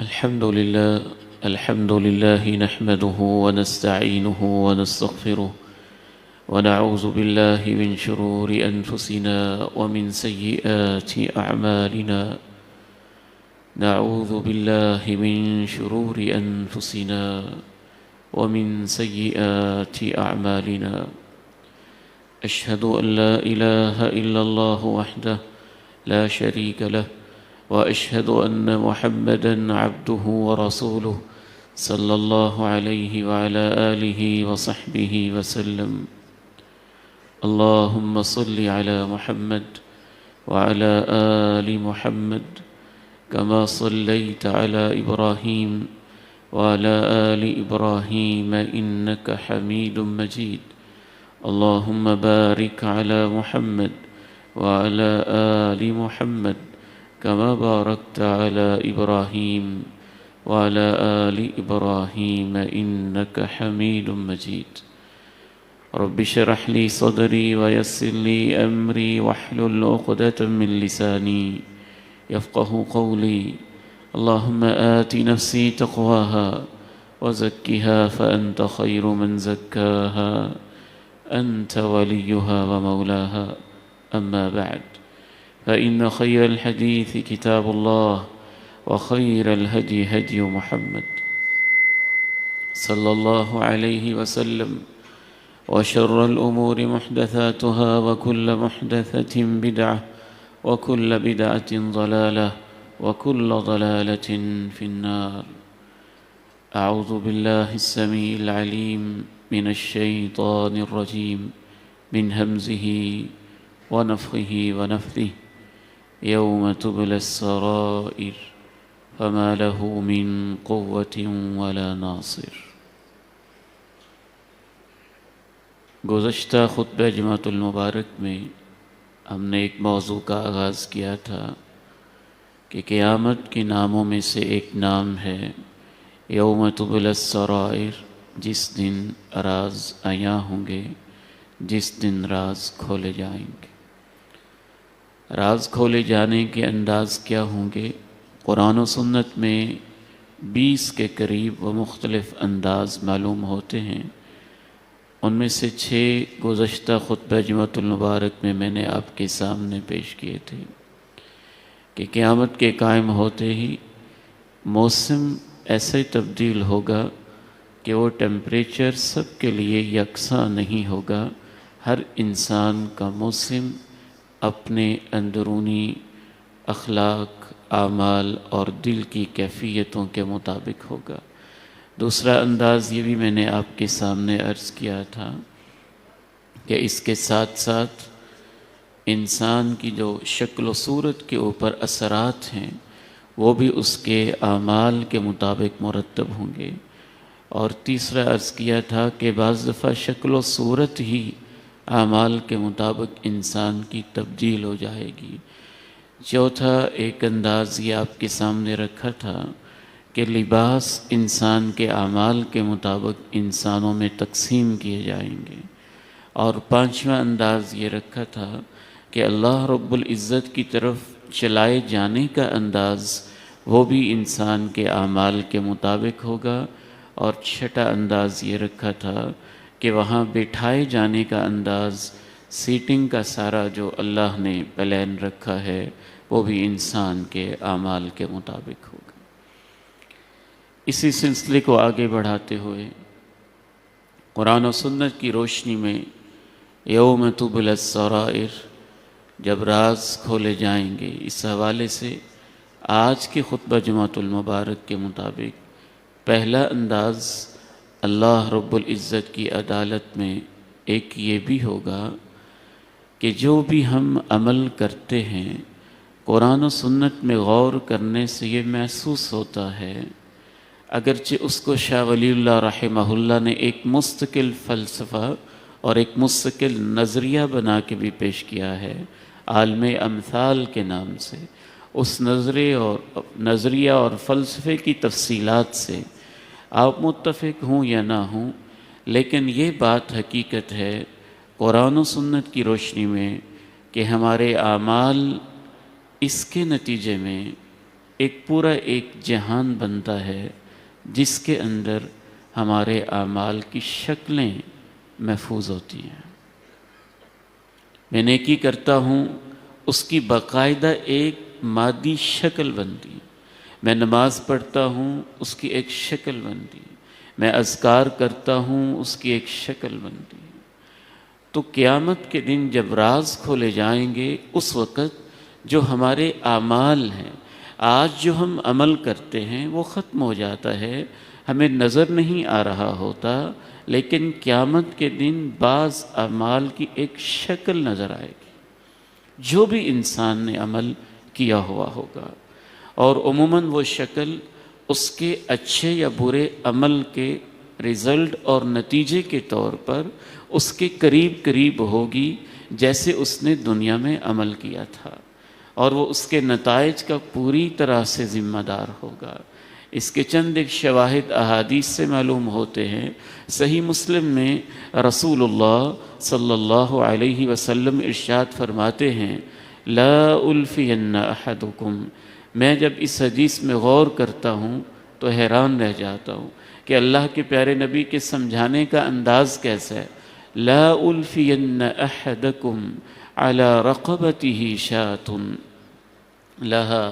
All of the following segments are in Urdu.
الحمد لله نحمده ونستعينه ونستغفره ونعوذ بالله من شرور أنفسنا ومن سيئات أعمالنا. نعوذ بالله من شرور أنفسنا ومن سيئات أعمالنا. أشهد أن لا إله إلا الله وحده لا شريك له، وأشهد أن محمدًا عبده ورسوله صلى الله عليه وعلى آله وصحبه وسلم. اللهم صل على محمد وعلى آل محمد كما صليت على إبراهيم وعلى آل إبراهيم إنك حميد مجيد. اللهم بارك على محمد وعلى آل محمد كما باركت على إبراهيم وعلى آل إبراهيم إنك حميد مجيد. رب اشرح لي صدري ويسر لي أمري واحلل عقدة من لساني يفقه قولي. اللهم آت نفسي تقواها وزكها فأنت خير من زكاها أنت وليها ومولاها. أما بعد، فإن خير الحديث كتاب الله وخير الهدي هدي محمد صلى الله عليه وسلم، وشر الأمور محدثاتها وكل محدثة بدعة وكل بدعة ضلالة وكل ضلالة في النار. أعوذ بالله السميع العليم من الشيطان الرجيم من همزه ونفخه ونفثه. يوم تبلى السرائر فما له من قوة ولا ناصر. گزشتہ خطبہ جمعۃ المبارک میں ہم نے ایک موضوع کا آغاز کیا تھا کہ قیامت کے ناموں میں سے ایک نام ہے یوم تبلی السرائر، جس دن راز عیاں ہوں گے، جس دن راز کھولے جائیں گے. راز کھولے جانے کے انداز کیا ہوں گے؟ قرآن و سنت میں 20 کے قریب و مختلف انداز معلوم ہوتے ہیں. ان میں سے 6 گزشتہ خطبہ جمعۃ المبارک میں نے آپ کے سامنے پیش کیے تھے کہ قیامت کے قائم ہوتے ہی موسم ایسے تبدیل ہوگا کہ وہ ٹیمپریچر سب کے لیے یکساں نہیں ہوگا. ہر انسان کا موسم اپنے اندرونی اخلاق، اعمال اور دل کی کیفیتوں کے مطابق ہوگا. دوسرا انداز یہ بھی میں نے آپ کے سامنے عرض کیا تھا کہ اس کے ساتھ ساتھ انسان کی جو شکل و صورت کے اوپر اثرات ہیں وہ بھی اس کے اعمال کے مطابق مرتب ہوں گے. اور تیسرا عرض کیا تھا کہ بعض دفعہ شکل و صورت ہی اعمال کے مطابق انسان کی تبدیل ہو جائے گی. چوتھا ایک انداز یہ آپ کے سامنے رکھا تھا کہ لباس انسان کے اعمال کے مطابق انسانوں میں تقسیم کیے جائیں گے. اور پانچواں انداز یہ رکھا تھا کہ اللہ رب العزت کی طرف چلائے جانے کا انداز وہ بھی انسان کے اعمال کے مطابق ہوگا. اور چھٹا انداز یہ رکھا تھا کہ وہاں بٹھائے جانے کا انداز، سیٹنگ کا سارا جو اللہ نے پلان رکھا ہے وہ بھی انسان کے اعمال کے مطابق ہوگا. اسی سلسلے کو آگے بڑھاتے ہوئے قرآن و سنت کی روشنی میں یوم تبلی السرائر، جب راز کھولے جائیں گے، اس حوالے سے آج کے خطبہ جمعۃ المبارک کے مطابق پہلا انداز اللہ رب العزت کی عدالت میں ایک یہ بھی ہوگا کہ جو بھی ہم عمل کرتے ہیں قرآن و سنت میں غور کرنے سے یہ محسوس ہوتا ہے، اگرچہ اس کو شاہ ولی اللہ رحمہ اللہ نے ایک مستقل فلسفہ اور ایک مستقل نظریہ بنا کے بھی پیش کیا ہے عالم امثال کے نام سے. اس نظریہ اور فلسفے کی تفصیلات سے آپ متفق ہوں یا نہ ہوں، لیکن یہ بات حقیقت ہے قرآن و سنت کی روشنی میں کہ ہمارے اعمال اس کے نتیجے میں ایک پورا ایک جہان بنتا ہے جس کے اندر ہمارے اعمال کی شکلیں محفوظ ہوتی ہیں۔ میں نیکی کرتا ہوں، اس کی باقاعدہ ایک مادی شکل بنتی، میں نماز پڑھتا ہوں، اس کی ایک شکل بنتی، میں اذکار کرتا ہوں، اس کی ایک شکل بنتی۔ تو قیامت کے دن جب راز کھولے جائیں گے، اس وقت جو ہمارے اعمال ہیں، آج جو ہم عمل کرتے ہیں وہ ختم ہو جاتا ہے، ہمیں نظر نہیں آ رہا ہوتا، لیکن قیامت کے دن بعض اعمال کی ایک شکل نظر آئے گی جو بھی انسان نے عمل کیا ہوا ہوگا، اور عموماً وہ شکل اس کے اچھے یا برے عمل کے رزلٹ اور نتیجے کے طور پر اس کے قریب قریب ہوگی جیسے اس نے دنیا میں عمل کیا تھا، اور وہ اس کے نتائج کا پوری طرح سے ذمہ دار ہوگا۔ اس کے چند ایک شواہد احادیث سے معلوم ہوتے ہیں۔ صحیح مسلم میں رسول اللہ صلی اللہ علیہ وسلم ارشاد فرماتے ہیں، لا الفین احدکم، میں جب اس حدیث میں غور کرتا ہوں تو حیران رہ جاتا ہوں کہ اللہ کے پیارے نبی کے سمجھانے کا انداز کیسا ہے۔ لا الفین احدکم علی رقبتہ شاۃ لہا،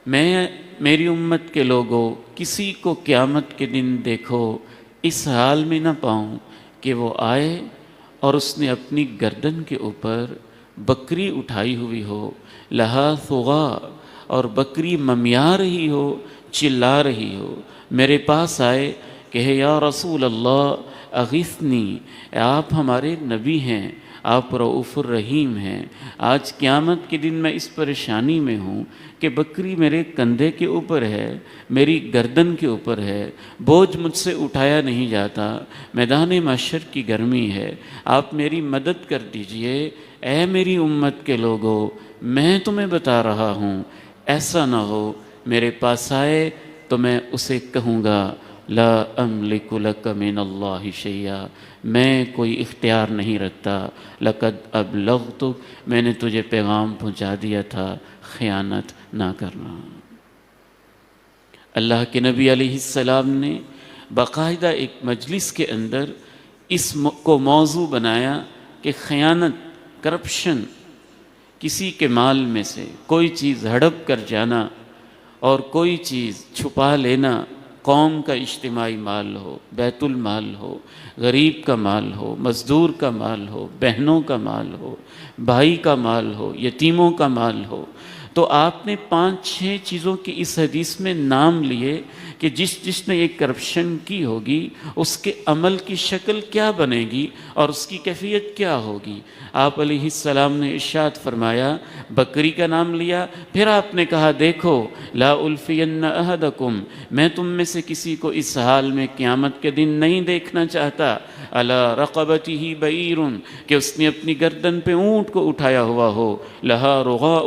میں میری امت کے لوگوں کسی کو قیامت کے دن دیکھو اس حال میں نہ پاؤں کہ وہ آئے اور اس نے اپنی گردن کے اوپر بکری اٹھائی ہوئی ہو، لہا ثغا، اور بکری ممیا رہی ہو، چلا رہی ہو، میرے پاس آئے کہ یا رسول اللہ اغثنی، آپ ہمارے نبی ہیں، آپ رؤوف الرحیم ہیں، آج قیامت کے دن میں اس پریشانی میں ہوں کہ بکری میرے کندھے کے اوپر ہے، میری گردن کے اوپر ہے، بوجھ مجھ سے اٹھایا نہیں جاتا، میدان محشر کی گرمی ہے، آپ میری مدد کر دیجئے۔ اے میری امت کے لوگوں، میں تمہیں بتا رہا ہوں، ایسا نہ ہو میرے پاس آئے تو میں اسے کہوں گا لا املک لک من اللہ شیئا، میں کوئی اختیار نہیں رکھتا، لقد ابلغتک، میں نے تجھے پیغام پہنچا دیا تھا، خیانت نہ کرنا۔ اللہ کے نبی علیہ السلام نے باقاعدہ ایک مجلس کے اندر اس کو موضوع بنایا کہ خیانت، کرپشن، کسی کے مال میں سے کوئی چیز ہڑپ کر جانا اور کوئی چیز چھپا لینا، قوم کا اجتماعی مال ہو، بیت المال ہو، غریب کا مال ہو، مزدور کا مال ہو، بہنوں کا مال ہو، بھائی کا مال ہو، یتیموں کا مال ہو، تو آپ نے 5-6 چیزوں کی اس حدیث میں نام لیے کہ جس نے یہ کرپشن کی ہوگی اس کے عمل کی شکل کیا بنے گی اور اس کی کیفیت کیا ہوگی۔ آپ علیہ السلام نے ارشاد فرمایا، بکری کا نام لیا، پھر آپ نے کہا دیکھو لا الفین احدکم، میں تم میں سے کسی کو اس حال میں قیامت کے دن نہیں دیکھنا چاہتا، علی رقبتہ بعیر، کہ اس نے اپنی گردن پہ اونٹ کو اٹھایا ہوا ہو، لہا رغاء،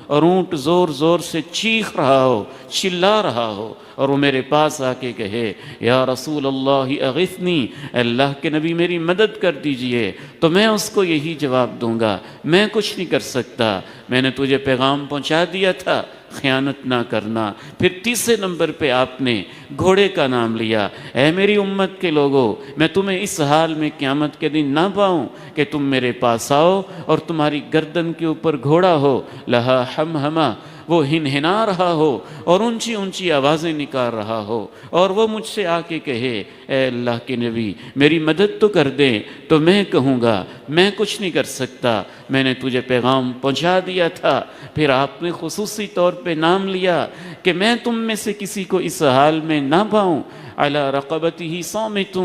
اور اونٹ زور زور سے چیخ رہا ہو، چلا رہا ہو، اور وہ میرے پاس آ کے کہے یا رسول اللہ اغثنی، اللہ کے نبی میری مدد کر دیجئے، تو میں اس کو یہی جواب دوں گا، میں کچھ نہیں کر سکتا، میں نے تجھے پیغام پہنچا دیا تھا، خیانت نہ کرنا۔ پھر تیسرے نمبر پہ آپ نے گھوڑے کا نام لیا، اے میری امت کے لوگوں، میں تمہیں اس حال میں قیامت کے دن نہ پاؤں کہ تم میرے پاس آؤ اور تمہاری گردن کے اوپر گھوڑا ہو، لہا ہمہمہ، وہ ہنہنا رہا ہو اور اونچی اونچی آوازیں نکال رہا ہو، اور وہ مجھ سے آ کے کہے اے اللہ کے نبی میری مدد تو کر دیں، تو میں کہوں گا میں کچھ نہیں کر سکتا، میں نے تجھے پیغام پہنچا دیا تھا۔ پھر آپ نے خصوصی طور پہ نام لیا کہ میں تم میں سے کسی کو اس حال میں نہ پاؤں، علی رقبتہ صامت،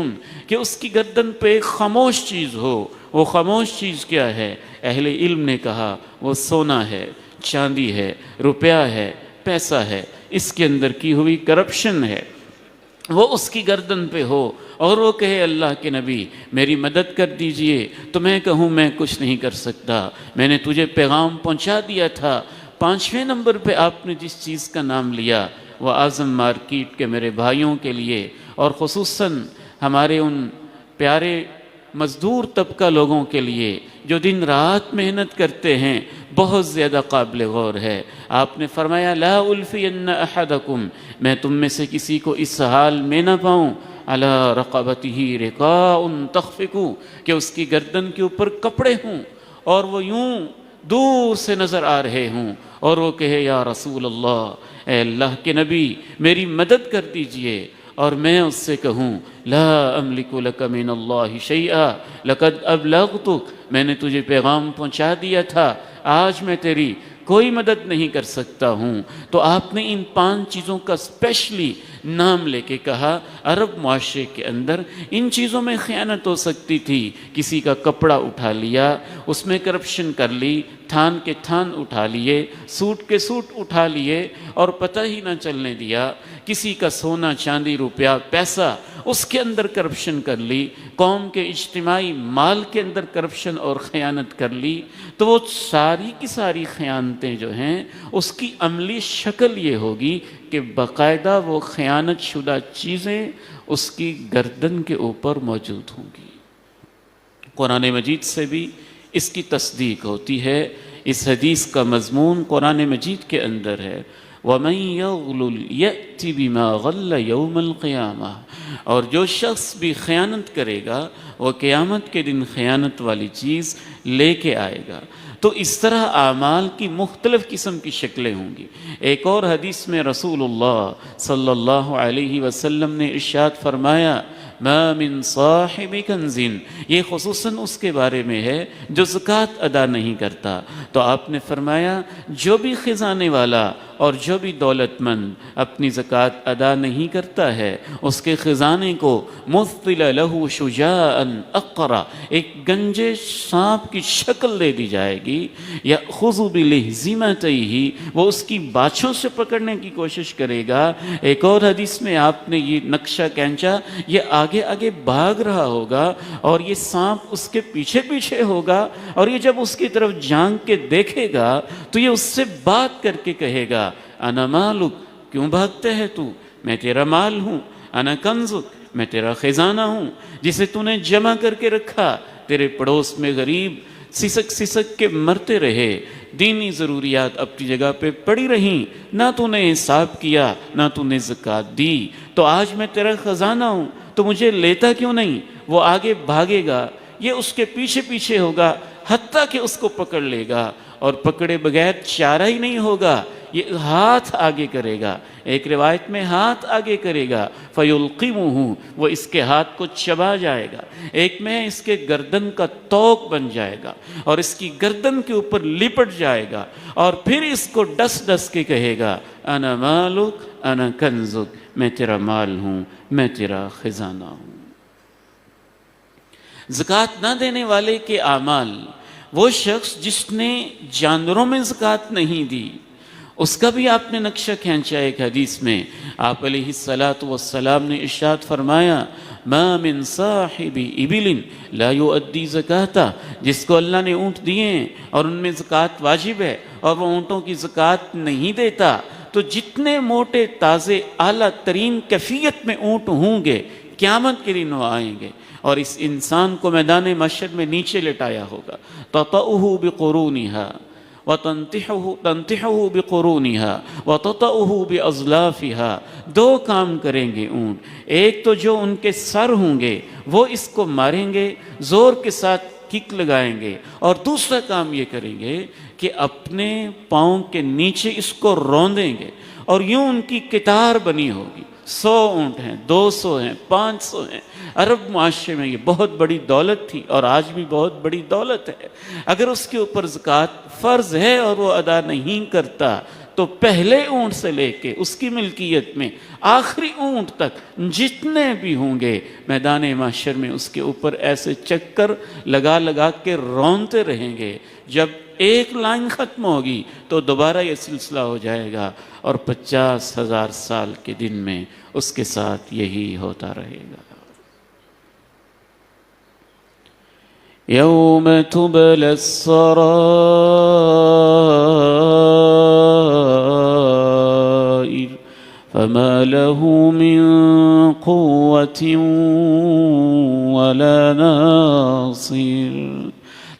کہ اس کی گردن پہ ایک خاموش چیز ہو۔ وہ خاموش چیز کیا ہے؟ اہل علم نے کہا وہ سونا ہے، چاندی ہے، روپیہ ہے، پیسہ ہے، اس کے اندر کی ہوئی کرپشن ہے، وہ اس کی گردن پہ ہو اور وہ کہے اللہ کے نبی میری مدد کر دیجئے، تو میں کہوں میں کچھ نہیں کر سکتا، میں نے تجھے پیغام پہنچا دیا تھا۔ 5ویں نمبر پہ آپ نے جس چیز کا نام لیا وہ اعظم مارکیٹ کے میرے بھائیوں کے لیے، اور خصوصاً ہمارے ان پیارے مزدور طبقہ لوگوں کے لیے جو دن رات محنت کرتے ہیں، بہت زیادہ قابل غور ہے۔ آپ نے فرمایا لا الفین احدکم، میں تم میں سے کسی کو اس حال میں نہ پاؤں علی رقبتہ رقاء تخفق، کہ اس کی گردن کے اوپر کپڑے ہوں اور وہ یوں دور سے نظر آ رہے ہوں اور وہ کہے یا رسول اللہ، اے اللہ کے نبی میری مدد کر دیجئے، اور میں اس سے کہوں لا املک لک من اللہ شیئا لقد ابلغتک، میں نے تجھے پیغام پہنچا دیا تھا، آج میں تیری کوئی مدد نہیں کر سکتا ہوں۔ تو آپ نے ان 5 چیزوں کا اسپیشلی نام لے کے کہا۔ عرب معاشرے کے اندر ان چیزوں میں خیانت ہو سکتی تھی، کسی کا کپڑا اٹھا لیا، اس میں کرپشن کر لی، تھان کے تھان اٹھا لیے، سوٹ کے سوٹ اٹھا لیے اور پتہ ہی نہ چلنے دیا، کسی کا سونا چاندی روپیہ پیسہ اس کے اندر کرپشن کر لی، قوم کے اجتماعی مال کے اندر کرپشن اور خیانت کر لی، تو وہ ساری کی ساری خیانتیں جو ہیں اس کی عملی شکل یہ ہوگی کہ باقاعدہ وہ خیانت شدہ چیزیں اس کی گردن کے اوپر موجود ہوں گی۔ قرآن مجید سے بھی اس کی تصدیق ہوتی ہے۔ اس حدیث کا مضمون قرآن مجید کے اندر ہے وَمَنْ يَغْلُلْ يَأْتِ بِمَا غَلَّ يَوْمَ الْقِيَامَةِ، اور جو شخص بھی خیانت کرے گا وہ قیامت کے دن خیانت والی چیز لے کے آئے گا۔ تو اس طرح اعمال کی مختلف قسم کی شکلیں ہوں گی۔ ایک اور حدیث میں رسول اللہ صلی اللہ علیہ وسلم نے ارشاد فرمایا ما من صاحب کنز، یہ خصوصاً اس کے بارے میں ہے جو زکوٰۃ ادا نہیں کرتا، تو آپ نے فرمایا جو بھی خزانے والا اور جو بھی دولت مند اپنی زکوٰۃ ادا نہیں کرتا ہے، اس کے خزانے کو مثل لہ شجاعا اقرا، ایک گنجے سانپ کی شکل دے دی جائے گی، یأخذ بلہزمتیہ، وہ اس کی باچھوں سے پکڑنے کی کوشش کرے گا۔ ایک اور حدیث میں آپ نے یہ نقشہ کھینچا، یہ آگے آگے بھاگ رہا ہوگا اور یہ سانپ اس کے پیچھے پیچھے ہوگا، اور یہ جب اس کی طرف جھانک کے دیکھے گا تو یہ اس سے بات کر کے کہے گا انا مالک، کیوں بھاگتے ہے تو، میں تیرا مال ہوں، انا کنزک، میں تیرا خزانہ ہوں جسے تو نے جمع کر کے رکھا۔ تیرے پڑوس میں غریب سسک سسک کے مرتے رہے، دینی ضروریات اپنی جگہ پہ پڑی رہیں، نہ تو نے حساب کیا نہ تو نے زکوٰۃ دی، تو آج میں تیرا خزانہ ہوں تو مجھے لیتا کیوں نہیں؟ وہ آگے بھاگے گا، یہ اس کے پیچھے پیچھے ہوگا حتیٰ کہ اس کو پکڑ لے گا، اور پکڑے بغیر چارہ ہی نہیں ہوگا، یہ ہاتھ آگے کرے گا، ایک روایت میں ہاتھ آگے کرے گا فَيُلْقِمُهُ، وہ اس کے ہاتھ کو چبا جائے گا، ایک میں اس کے گردن کا توق بن جائے گا اور اس کی گردن کے اوپر لپٹ جائے گا، اور پھر اس کو ڈس ڈس کے کہے گا انا مالک انا کنزک، میں تیرا مال ہوں، میں تیرا خزانہ ہوں۔ زکوٰۃ نہ دینے والے کے اعمال، وہ شخص جس نے جانوروں میں زکوٰۃ نہیں دی، اس کا بھی آپ نے نقشہ کھینچا۔ ایک حدیث میں آپ علیہ الصلاۃ والسلام نے ارشاد فرمایا ما من صاحب ابل لا یؤدی زکاۃ، جس کو اللہ نے اونٹ دیے ہیں اور ان میں زکوٰۃ واجب ہے اور وہ اونٹوں کی زکوٰۃ نہیں دیتا، تو جتنے موٹے تازے اعلیٰ ترین کیفیت میں اونٹ ہوں گے قیامت کے دن وہ آئیں گے، اور اس انسان کو میدان محشر میں نیچے لٹایا ہوگا، تطأہ بقرونہا تنتحہ بقرونہا وتطأہ باظلافہا، دو کام کریں گے اونٹ، ایک تو جو ان کے سر ہوں گے وہ اس کو ماریں گے، زور کے ساتھ کک لگائیں گے، اور دوسرا کام یہ کریں گے کہ اپنے پاؤں کے نیچے اس کو روندیں گے، اور یوں ان کی قطار بنی ہوگی، 100 اونٹ ہیں، 200 ہیں، 500 ہیں۔ عرب معاشرے میں یہ بہت بڑی دولت تھی اور آج بھی بہت بڑی دولت ہے۔ اگر اس کے اوپر زکوٰۃ فرض ہے اور وہ ادا نہیں کرتا تو پہلے اونٹ سے لے کے اس کی ملکیت میں آخری اونٹ تک جتنے بھی ہوں گے میدان محشر میں اس کے اوپر ایسے چکر لگا لگا کے رونتے رہیں گے، جب ایک لائن ختم ہوگی تو دوبارہ یہ سلسلہ ہو جائے گا، اور 50,000 سال کے دن میں اس کے ساتھ یہی ہوتا رہے گا۔ یوم تبلی السرائر فما له من قوة ولا ناصر۔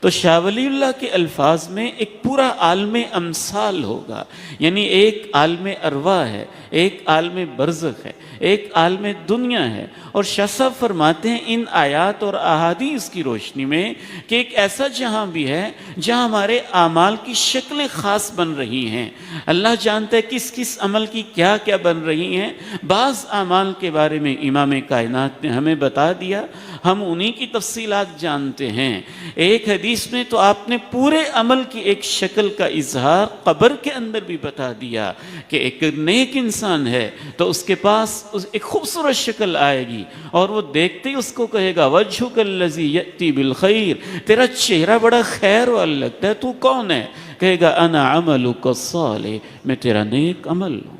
تو شاہ ولی اللہ کے الفاظ میں ایک پورا پورا عالم امثال ہوگا، یعنی ایک عالم ارواح ہے، ایک عالم برزخ ہے، ایک عالم دنیا ہے۔ اور شاہ صاحب فرماتے ہیں ان آیات اور احادیث کی روشنی میں کہ ایک ایسا جہاں بھی ہے جہاں ہمارے اعمال کی شکلیں خاص بن رہی ہیں۔ اللہ جانتا ہے کس کس عمل کی کیا کیا بن رہی ہیں۔ بعض اعمال کے بارے میں امام کائنات نے ہمیں بتا دیا، ہم انہی کی تفصیلات جانتے ہیں۔ ایک حدیث میں تو آپ نے پورے عمل کی ایک شکل کا اظہار قبر کے اندر بھی بتا دیا کہ ایک نیک انسان ہے تو اس کے پاس ایک خوبصورت شکل آئے گی اور وہ دیکھتے ہی اس کو کہے گا وجہک الذی یأتی بالخیر، تیرا چہرہ بڑا خیر والا لگتا ہے، تو کون ہے؟ کہے گا انا عملک الصالح، میں تیرا نیک عمل ہوں۔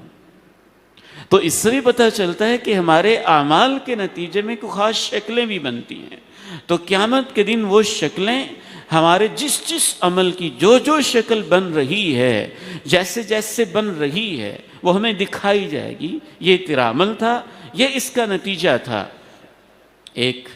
تو اس سے بھی پتہ چلتا ہے کہ ہمارے اعمال کے نتیجے میں کوئی خاص شکلیں بھی بنتی ہیں۔ تو قیامت کے دن وہ شکلیں ہمارے جس جس عمل کی جو جو شکل بن رہی ہے، جیسے جیسے بن رہی ہے، وہ ہمیں دکھائی جائے گی، یہ تیرا عمل تھا، یہ اس کا نتیجہ تھا۔ ایک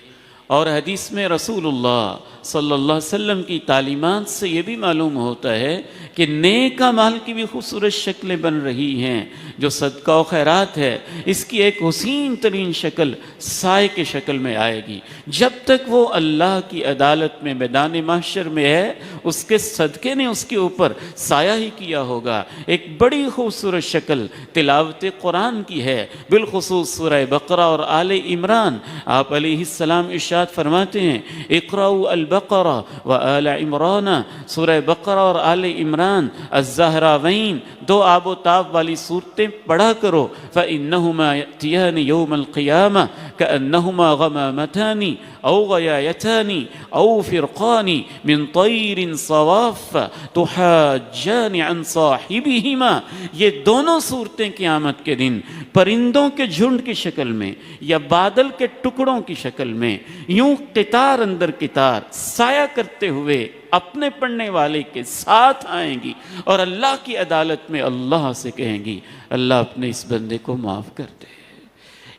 اور حدیث میں رسول اللہ صلی اللہ علیہ وسلم کی تعلیمات سے یہ بھی معلوم ہوتا ہے کہ نیک اعمال کی بھی خوبصورت شکلیں بن رہی ہیں۔ جو صدقہ و خیرات ہے اس کی ایک حسین ترین شکل سائے کے شکل میں آئے گی۔ جب تک وہ اللہ کی عدالت میں میدان محشر میں ہے، اس کے صدقے نے اس کے اوپر سایہ ہی کیا ہوگا۔ ایک بڑی خوبصورت شکل تلاوت قرآن کی ہے، بالخصوص سورہ بقرہ اور آل عمران۔ آپ علیہ السلام ارشاد فرماتے ہیں اقرأوا البقرہ و آل عمران، سورہ بقرہ اور آل عمران الزہراوین، دو آب و تاب والی صورتیں پڑھا کرو۔ فَإِنَّهُمَا يَأْتِيَانِ يَوْمَ الْقِيَامَةِ كَأَنَّهُمَا غَمَامَتَانِ أَوْ غَيَايَتَانِ أَوْ فِرْقَانِ مِنْ طَيْرٍ صَوَافَّ تُحَاجَّانِ عَنْ صَاحِبِهِمَا، یہ دونوں صورتیں قیامت کے دن پرندوں کے جھنڈ کی شکل میں یا بادل کے ٹکڑوں کی شکل میں یوں قطار اندر قطار سایہ کرتے ہوئے اپنے پڑھنے والے کے ساتھ آئیں گی اور اللہ کی عدالت میں اللہ سے کہیں گی اللہ اپنے اس بندے کو معاف کر دے۔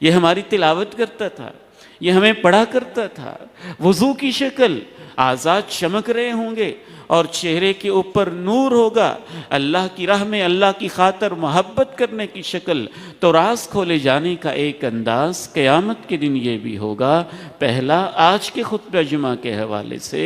یہ ہماری تلاوت کرتا تھا، یہ ہمیں پڑھا کرتا تھا، وضو کی شکل، اعضاء چمک رہے ہوں گے اور چہرے کے اوپر نور ہوگا، اللہ کی راہ میں اللہ کی خاطر محبت کرنے کی شکل، تو راز کھولے جانے کا ایک انداز قیامت کے دن یہ بھی ہوگا۔ پہلا آج کے خطبہ جمعہ کے حوالے سے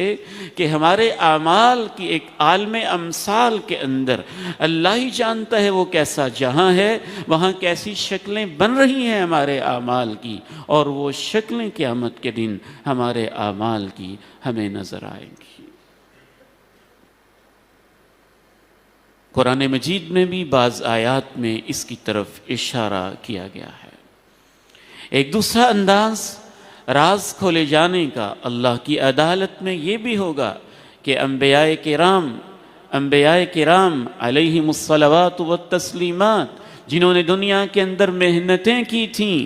کہ ہمارے اعمال کی ایک عالم امثال کے اندر اللہ ہی جانتا ہے وہ کیسا جہاں ہے، وہاں کیسی شکلیں بن رہی ہیں ہمارے اعمال کی، اور وہ شکلیں قیامت کے دن ہمارے اعمال کی ہمیں نظر آئیں گی۔ قرآن مجید میں بھی بعض آیات میں اس کی طرف اشارہ کیا گیا ہے۔ ایک دوسرا انداز راز کھولے جانے کا اللہ کی عدالت میں یہ بھی ہوگا کہ انبیاء کرام علیہم الصلوات والتسلیمات، جنہوں نے دنیا کے اندر محنتیں کی تھیں،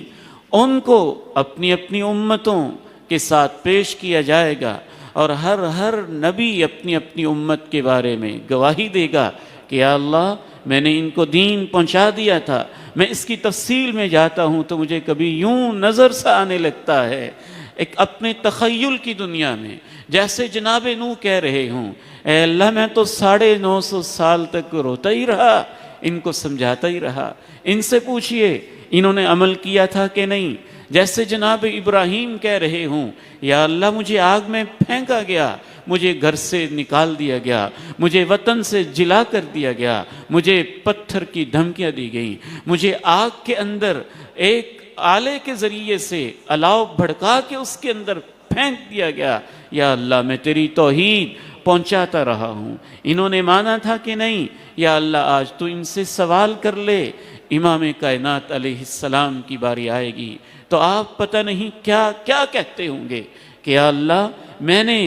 ان کو اپنی اپنی امتوں کے ساتھ پیش کیا جائے گا، اور ہر نبی اپنی اپنی امت کے بارے میں گواہی دے گا کہ یا اللہ میں نے ان کو دین پہنچا دیا تھا۔ میں اس کی تفصیل میں جاتا ہوں تو مجھے کبھی یوں نظر سا آنے لگتا ہے، ایک اپنے تخیل کی دنیا میں، جیسے جناب نوح کہہ رہے ہوں اے اللہ میں تو 950 سال تک روتا ہی رہا، ان کو سمجھاتا ہی رہا، ان سے پوچھئے انہوں نے عمل کیا تھا کہ نہیں۔ جیسے جناب ابراہیم کہہ رہے ہوں یا اللہ مجھے آگ میں پھینکا گیا، مجھے گھر سے نکال دیا گیا، مجھے وطن سے جلا کر دیا گیا، مجھے پتھر کی دھمکیاں دی گئیں، مجھے آگ کے اندر ایک آلے کے ذریعے سے الاؤ بھڑکا کے اس کے اندر پھینک دیا گیا، یا اللہ میں تیری توحید پہنچاتا رہا ہوں، انہوں نے مانا تھا کہ نہیں، یا اللہ آج تو ان سے سوال کر لے۔ امام کائنات علیہ السلام کی باری آئے گی تو آپ پتہ نہیں کیا کیا کہتے ہوں گے کہ یا اللہ میں نے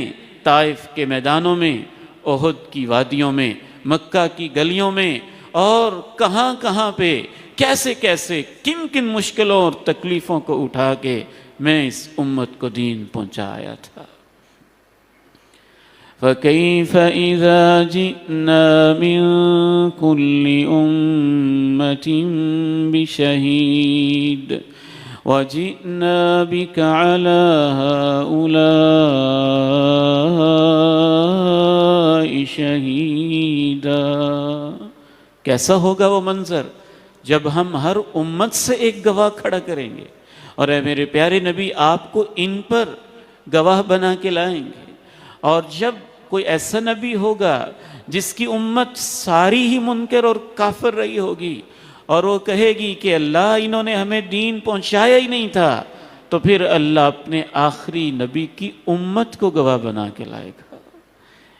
طائف کے میدانوں میں، احد کی وادیوں میں، مکہ کی گلیوں میں، اور کہاں کہاں پہ کیسے کیسے کن کن مشکلوں اور تکلیفوں کو اٹھا کے میں اس امت کو دین پہنچایا تھا۔ فَكَيْفَ إِذَا جِئْنَا مِن كُلِّ أُمَّةٍ بِشَهِيدٍ وَجِئْنَا بِكَ عَلَى هَؤُلَاءِ شَهِيدًا۔ کیسا ہوگا وہ منظر جب ہم ہر امت سے ایک گواہ کھڑا کریں گے، اور اے میرے پیارے نبی آپ کو ان پر گواہ بنا کے لائیں گے۔ اور جب کوئی ایسا نبی ہوگا جس کی امت ساری ہی منکر اور کافر رہی ہوگی، اور وہ کہے گی کہ اللہ انہوں نے ہمیں دین پہنچایا ہی نہیں تھا، تو پھر اللہ اپنے آخری نبی کی امت کو گواہ بنا کے لائے گا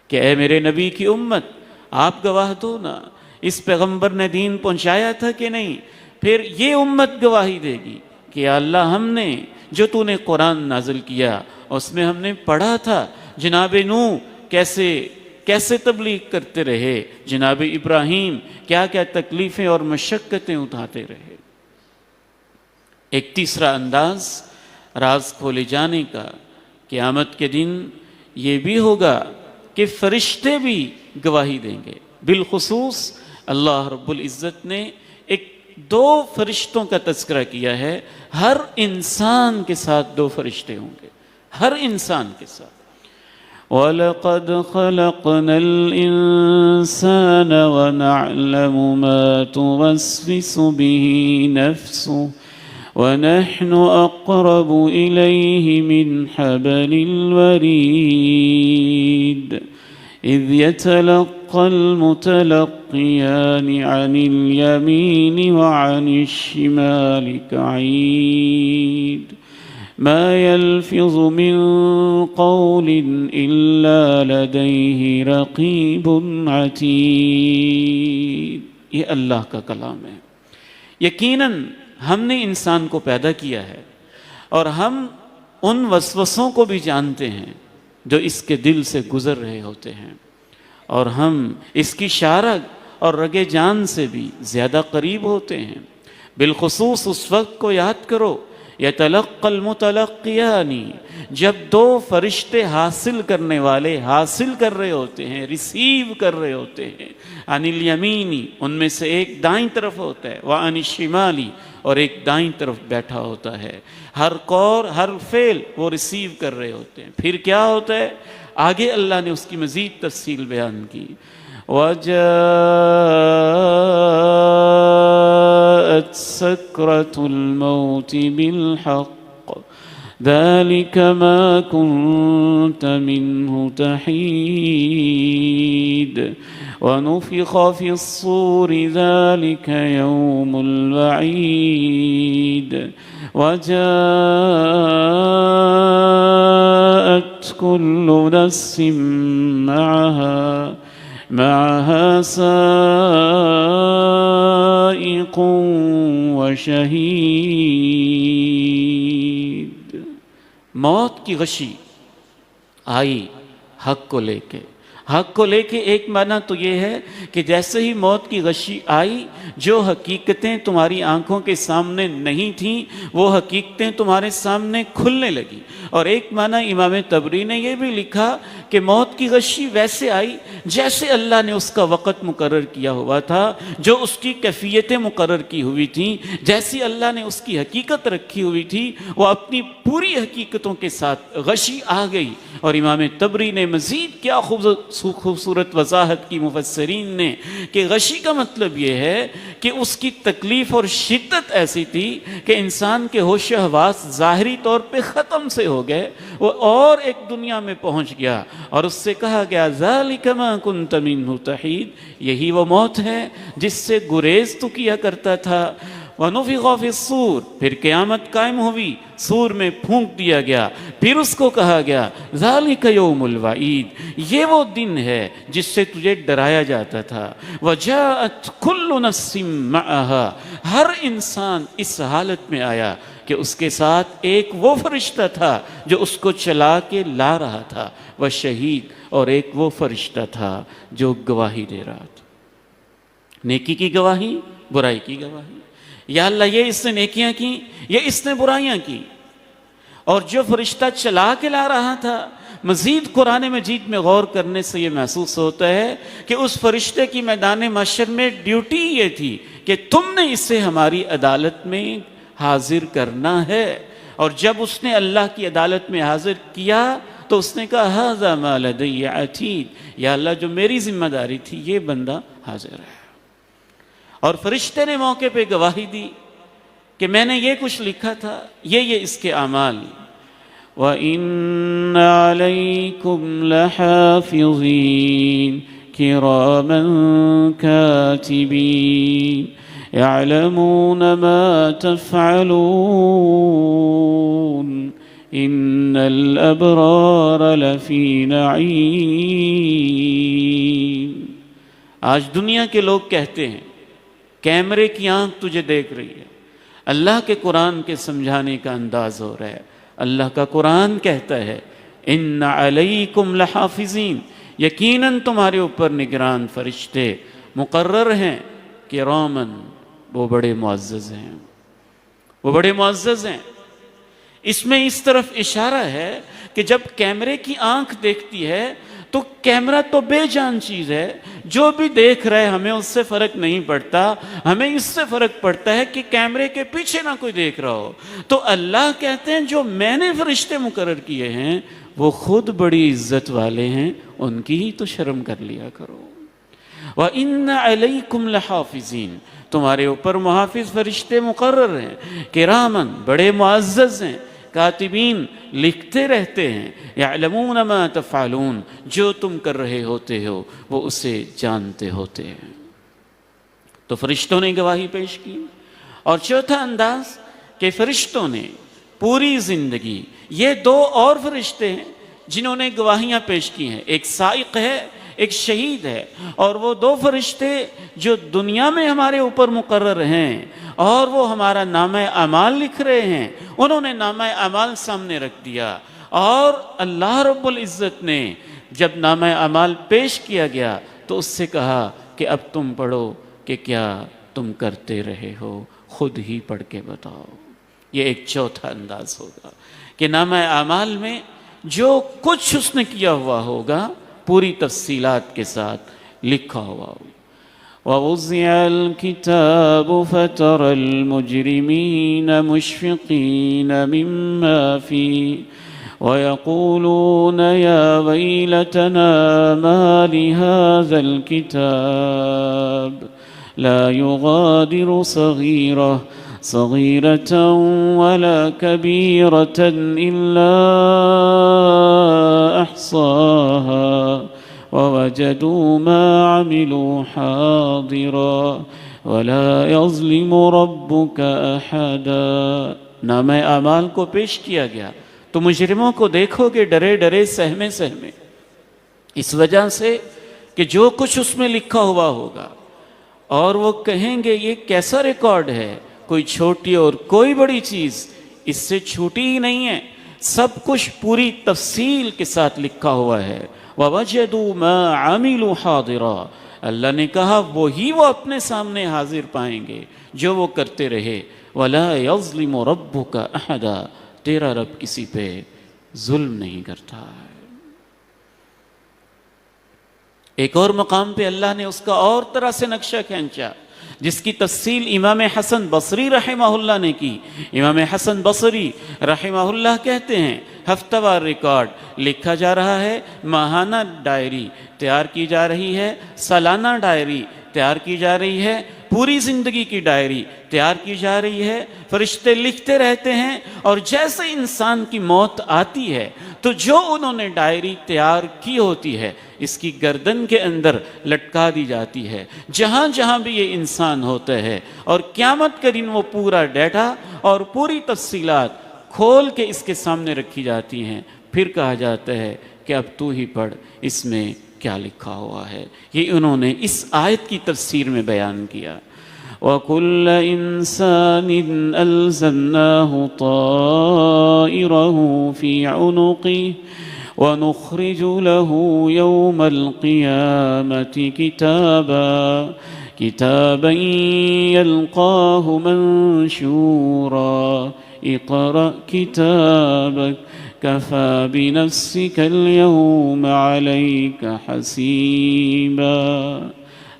کہ اے میرے نبی کی امت آپ گواہ دو نا، اس پیغمبر نے دین پہنچایا تھا کہ نہیں؟ پھر یہ امت گواہی دے گی کہ یا اللہ ہم نے جو تو نے قرآن نازل کیا اس میں ہم نے پڑھا تھا جناب نوح کیسے تبلیغ کرتے رہے، جناب ابراہیم کیا کیا تکلیفیں اور مشقتیں اٹھاتے رہے۔ ایک تیسرا انداز راز کھولے جانے کا قیامت کے دن یہ بھی ہوگا کہ فرشتے بھی گواہی دیں گے۔ بالخصوص اللہ رب العزت نے دو فرشتوں کا تذکرہ کیا ہے، ہر انسان کے ساتھ دو فرشتے ہوں گے، ہر انسان کے ساتھ۔ وَلَقَدْ خَلَقْنَا الْإِنسَانَ وَنَعْلَمُ مَا تُوَسْوِسُ بِهِ نَفْسُهُ وَنَحْنُ أَقْرَبُ إِلَيْهِ مِنْ حَبْلِ الْوَرِيدِ إِذْ يَتَلَقَّى الْمُتَلَقِّيَانِ عَنِ الْيَمِينِ وَعَنِ الشِّمَالِ قَعِيدٌ مَا يَلْفِظُ مِنْ قَوْلٍ إِلَّا لَدَيْهِ رَقِيبٌ عَتِيدٌ۔ یہ اللہ کا کلام ہے۔ یقیناً ہم نے انسان کو پیدا کیا ہے، اور ہم ان وسوسوں کو بھی جانتے ہیں جو اس کے دل سے گزر رہے ہوتے ہیں، اور ہم اس کی شارگ اور رگ جان سے بھی زیادہ قریب ہوتے ہیں۔ بالخصوص اس وقت کو یاد کرو یتلقى المتلقیان، جب دو فرشتے حاصل کرنے والے حاصل کر رہے ہوتے ہیں، ریسیو کر رہے ہوتے ہیں، عن الیمین، ان میں سے ایک دائیں طرف ہوتا ہے، وعن الشمال، اور ایک دائیں طرف بیٹھا ہوتا ہے۔ ہر قول ہر فعل وہ ریسیو کر رہے ہوتے ہیں۔ پھر کیا ہوتا ہے؟ آگے اللہ نے اس کی مزید تفصیل بیان کی۔ وَجَاءَتْ سَكْرَةُ الْمَوْتِ بِالْحَقِّ ذَلِكَ مَا كُنْتَ مِنْهُ تَحِيدُ وَنُفِخَ فِي الصُّورِ ذَلِكَ يَوْمُ الْوَعِيدِ وَجَاءَتْ كُلُّ نَفْسٍ معها سائق وشهيد۔ موت کی غشی آئی حق کو لے کے۔ حق کو لے کے ایک معنی تو یہ ہے کہ جیسے ہی موت کی غشی آئی، جو حقیقتیں تمہاری آنکھوں کے سامنے نہیں تھیں وہ حقیقتیں تمہارے سامنے کھلنے لگی۔ اور ایک معنی امام طبری نے یہ بھی لکھا کہ موت کی غشی ویسے آئی جیسے اللہ نے اس کا وقت مقرر کیا ہوا تھا، جو اس کی کیفیتیں مقرر کی ہوئی تھیں، جیسی اللہ نے اس کی حقیقت رکھی ہوئی تھی، وہ اپنی پوری حقیقتوں کے ساتھ غشی آ گئی۔ اور امام طبری نے مزید کیا خوبصورت وضاحت کی مفسرین نے کہ غشی کا مطلب یہ ہے کہ اس کی تکلیف اور شدت ایسی تھی کہ انسان کے ہوش و حواس ظاہری طور پہ ختم سے ہو گئے، وہ اور ایک دنیا میں پہنچ گیا، اور اس سے کہا گیا ذَلِكَ مَا كُنْتَ مِنْهُ تَحِيدٌ، یہی وہ موت ہے جس سے گریز تو کیا کرتا تھا۔ وَنُفِخَ فِي الصُّورِ، پھر قیامت قائم ہوئی، سور میں پھونک دیا گیا، پھر اس کو کہا گیا ذَلِكَ يَوْمُ الْوَعِيدِ، یہ وہ دن ہے جس سے تجھے ڈرایا جاتا تھا۔ وَجَاءَتْ كُلُّ نَفْسٍ مَعَهَا، ہر انسان اس حالت میں آیا کہ اس کے ساتھ ایک وہ فرشتہ تھا جو اس کو چلا کے لا رہا تھا، وَشَهِيدٌ، اور ایک وہ فرشتہ تھا جو گواہی دے رہا تھا۔ نیکی کی گواہی، برائی کی گواہی۔ یا اللہ یہ اس نے نیکیاں کی، یہ اس نے برائیاں کی۔ اور جو فرشتہ چلا کے لا رہا تھا، مزید قرآن مجید میں غور کرنے سے یہ محسوس ہوتا ہے کہ اس فرشتے کی میدان محشر میں ڈیوٹی یہ تھی کہ تم نے اسے ہماری عدالت میں حاضر کرنا ہے۔ اور جب اس نے اللہ کی عدالت میں حاضر کیا تو اس نے کہا ھذا ما لدی عتید، یا اللہ جو میری ذمہ داری تھی یہ بندہ حاضر ہے۔ اور فرشتے نے موقع پہ گواہی دی کہ میں نے یہ کچھ لکھا تھا، یہ اس کے اعمال۔ وَإِنَّ عَلَيْكُمْ لَحَافِظِينَ كِرَامًا كَاتِبِينَ يَعْلَمُونَ مَا تَفْعَلُونَ إِنَّ الْأَبْرَارَ لَفِي نَعِيمٍ۔ آج دنیا کے لوگ کہتے ہیں کیمرے کی آنکھ تجھے دیکھ رہی ہے، اللہ کے قرآن کے سمجھانے کا انداز ہو رہا ہے۔ اللہ کا قرآن کہتا ہے ان علیکم لحافظین، یقیناً تمہارے اوپر نگران فرشتے مقرر ہیں، کرامن، وہ بڑے معزز ہیں، وہ بڑے معزز ہیں۔ اس میں اس طرف اشارہ ہے کہ جب کیمرے کی آنکھ دیکھتی ہے تو کیمرہ تو بے جان چیز ہے، جو بھی دیکھ رہے ہمیں اس سے فرق نہیں پڑتا، ہمیں اس سے فرق پڑتا ہے کہ کیمرے کے پیچھے نہ کوئی دیکھ رہا ہو۔ تو اللہ کہتے ہیں جو میں نے فرشتے مقرر کیے ہیں وہ خود بڑی عزت والے ہیں، ان کی ہی تو شرم کر لیا کرو۔ وَإِنَّ عَلَيْكُمْ لَحَافِظِينَ، تمہارے اوپر محافظ فرشتے مقرر ہیں، کرامن، بڑے معزز ہیں، کاتبین، لکھتے رہتے ہیں، یعلمون ما تفعلون، جو تم کر رہے ہوتے ہو وہ اسے جانتے ہوتے ہیں۔ تو فرشتوں نے گواہی پیش کی۔ اور چوتھا انداز کہ فرشتوں نے پوری زندگی، یہ دو اور فرشتے ہیں جنہوں نے گواہیاں پیش کی ہیں، ایک سائق ہے، ایک شہید ہے، اور وہ دو فرشتے جو دنیا میں ہمارے اوپر مقرر ہیں اور وہ ہمارا نامہ اعمال لکھ رہے ہیں، انہوں نے نامہ اعمال سامنے رکھ دیا، اور اللہ رب العزت نے جب نامہ اعمال پیش کیا گیا تو اس سے کہا کہ اب تم پڑھو کہ کیا تم کرتے رہے ہو، خود ہی پڑھ کے بتاؤ۔ یہ ایک چوتھا انداز ہوگا کہ نامہ اعمال میں جو کچھ اس نے کیا ہوا ہوگا پوری تفصیلات کے ساتھ لکھا ہوا ہوگا۔ وَوُضِعَ الْكِتَابُ فَتَرَى الْمُجْرِمِينَ مُشْفِقِينَ مِمَّا فِيهِ وَيَقُولُونَ يَا وَيْلَتَنَا مَا لِهَذَا الْكِتَابِ لَا يُغَادِرُ صَغِيرَةً وَلَا كَبِيرَةً إِلَّا أَحْصَاهَا وَوَجَدُوا مَا عَمِلُوا حَاضِرًا وَلَا يَظْلِمُ رَبُّكَ أَحَدًا۔ نامہ اعمال کو پیش کیا گیا تو مجرموں کو دیکھو گے ڈرے ڈرے، سہمے سہمے، اس وجہ سے کہ جو کچھ اس میں لکھا ہوا ہوگا، اور وہ کہیں گے یہ کیسا ریکارڈ ہے، کوئی چھوٹی اور کوئی بڑی چیز اس سے چھوٹی ہی نہیں ہے، سب کچھ پوری تفصیل کے ساتھ لکھا ہوا ہے۔ وَوَجَدُوا مَا عَمِلُوا حَاضِرًا، اللہ نے کہا وہی وہ اپنے سامنے حاضر پائیں گے جو وہ کرتے رہے۔ وَلَا يَظْلِمُ رَبُّكَ أَحَدًا، تیرا رب کسی پہ ظلم نہیں کرتا ہے۔ ایک اور مقام پہ اللہ نے اس کا اور طرح سے نقشہ کھینچا جس کی تفصیل امام حسن بصری رحمہ اللہ نے کی۔ امام حسن بصری رحمہ اللہ کہتے ہیں ہفتہ وار ریکارڈ لکھا جا رہا ہے، ماہانہ ڈائری تیار کی جا رہی ہے، سالانہ ڈائری تیار کی جا رہی ہے، پوری زندگی کی ڈائری تیار کی جا رہی ہے، فرشتے لکھتے رہتے ہیں، اور جیسے انسان کی موت آتی ہے تو جو انہوں نے ڈائری تیار کی ہوتی ہے اس کی گردن کے اندر لٹکا دی جاتی ہے، جہاں جہاں بھی یہ انسان ہوتا ہے، اور قیامت کے دن وہ پورا ڈیٹا اور پوری تفصیلات کھول کے اس کے سامنے رکھی جاتی ہیں۔ پھر کہا جاتا ہے کہ اب تو ہی پڑھ اس میں کیا لکھا ہوا ہے۔ یہ انہوں نے اس آیت کی تفسیر میں بیان کیا۔ وَكُلَّ إِنسَانٍ أَلْزَمْنَاهُ طَائِرَهُ فِي عُنُقِهِ وَنُخْرِجُ لَهُ يَوْمَ الْقِيَامَةِ كِتَابًا يَلْقَاهُ مَنشُورًا اقْرَأْ كِتَابَكَ كَفَى بِنَفْسِكَ الْيَوْمَ عَلَيْكَ حَسِيبًا۔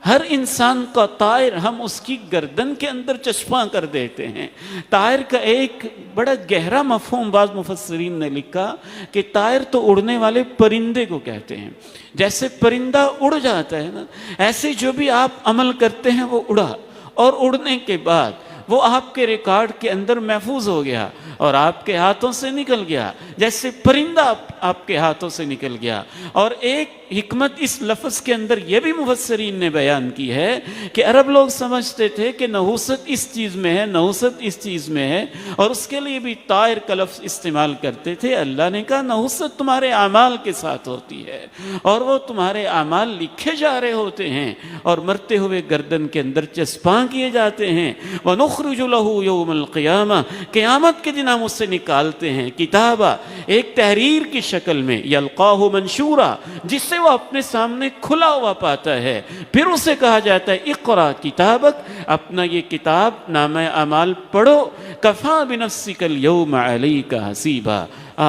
ہر انسان کا طائر ہم اس کی گردن کے اندر چسپاں کر دیتے ہیں۔ طائر کا ایک بڑا گہرا مفہوم بعض مفسرین نے لکھا کہ طائر تو اڑنے والے پرندے کو کہتے ہیں۔ جیسے پرندہ اڑ جاتا ہے نا، ایسے جو بھی آپ عمل کرتے ہیں وہ اڑا، اور اڑنے کے بعد وہ آپ کے ریکارڈ کے اندر محفوظ ہو گیا اور آپ کے ہاتھوں سے نکل گیا، جیسے پرندہ آپ کے ہاتھوں سے نکل گیا۔ اور ایک حکمت اس لفظ کے اندر یہ بھی مفسرین نے بیان کی ہے کہ عرب لوگ سمجھتے تھے کہ نحوست اس چیز میں ہے، نحوست اس چیز میں ہے، اور اس کے لیے بھی طائر کا لفظ استعمال کرتے تھے۔ اللہ نے کہا نحوست تمہارے اعمال کے ساتھ ہوتی ہے، اور وہ تمہارے اعمال لکھے جا رہے ہوتے ہیں اور مرتے ہوئے گردن کے اندر چسپاں کیے جاتے ہیں۔ وَنُخْرِجُ لَهُ يَوْمَ الْقِيَامَةِ، قیامت کے دن ہم اس سے نکالتے ہیں کتابہ، ایک تحریر کی شکل میں، یلقاہ منشورا، جس سے وہ اپنے سامنے کھلا ہوا پاتا ہے۔ پھر اسے کہا جاتا ہے اقرا کتابک، اپنا یہ کتاب نامہ اعمال پڑھو، کفا بنفسک اليوم علیک حسیبا،